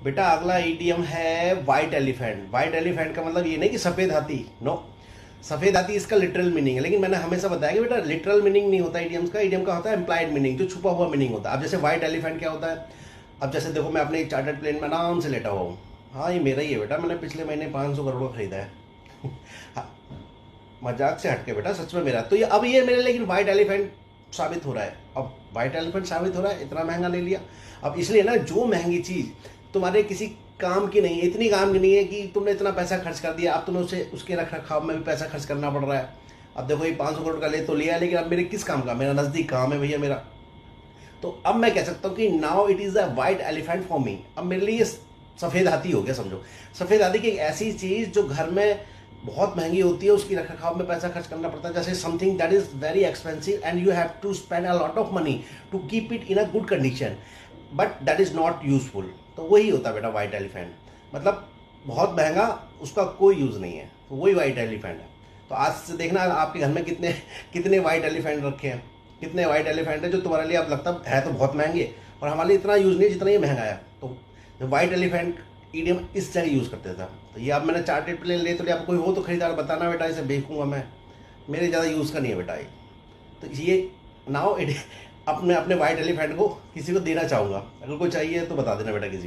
बेटा अगला ईडीएम है वाइट एलिफेंट। वाइट एलिफेंट का मतलब ये नहीं कि सफेद हाथी, नो। सफेद हाथी इसका लिटरल मीनिंग है, लेकिन मैंने हमेशा बताया कि बेटा लिटरल मीनिंग नहीं होता ईडीएम्स का। ईडीएम का होता है इम्प्लाइड मीनिंग, जो छुपा हुआ मीनिंग होता है। अब जैसे वाइट एलिफेंट क्या होता है, अब जैसे देखो मैं अपने चार्टर्ड प्लेन में आराम से लेटा हुआ हूँ। हाँ ये मेरा ही है बेटा, मैंने पिछले महीने 500 करोड़ का खरीदा है। हाँ, मजाक से हटके बेटा, सच में मेरा। तो ये अब ये मेरे लेकिन वाइट एलिफेंट साबित हो रहा है। अब वाइट एलिफेंट साबित हो रहा है, इतना महंगा ले लिया। अब इसलिए ना, जो महंगी चीज़ तुम्हारे किसी काम की नहीं है, इतनी काम की नहीं है कि तुमने इतना पैसा खर्च कर दिया, अब तुम्हें उसे उसके रख रखाव में भी पैसा खर्च करना पड़ रहा है। अब देखो ये 500 करोड़ का ले तो लिया, लेकिन अब मेरे किस काम का, मेरा नज़दीक काम है भैया मेरा। तो अब मैं कह सकता हूँ कि now it is a white elephant for me. अब मेरे लिए सफ़ेद हाथी हो गया समझो। सफ़ेद हाथी की एक ऐसी चीज़ जो घर में बहुत महंगी होती है, उसकी रख रखाव में पैसा खर्च करना पड़ता है। जैसे something that is very expensive and you have to spend a lot of money to keep it in a good condition, but that is not useful. तो वही होता है बेटा वाइट एलिफेंट, मतलब बहुत महंगा, उसका कोई यूज़ नहीं है, तो वही वाइट एलिफेंट है। तो आज से देखना आपके घर में कितने कितने वाइट एलिफेंट रखे हैं, कितने वाइट एलिफेंट है जो तुम्हारे लिए अब लगता है तो बहुत महंगे, और हमारे लिए इतना यूज़ नहीं जितना ये महंगा है। तो वाइट एलिफेंट ईडियम इस जगह यूज़ करते था। तो ये अब मैंने चार्टेड प्लेन ले तो लिया। अब कोई हो तो खरीदार बताना बेटा, इसे बेचूंगा मैं, मेरे ज़्यादा यूज़ का नहीं है बेटा ये। तो ये नाउ अपने अपने वाइट एलिफेंट को किसी को देना चाहूँगा, अगर कोई चाहिए तो बता देना बेटा किसी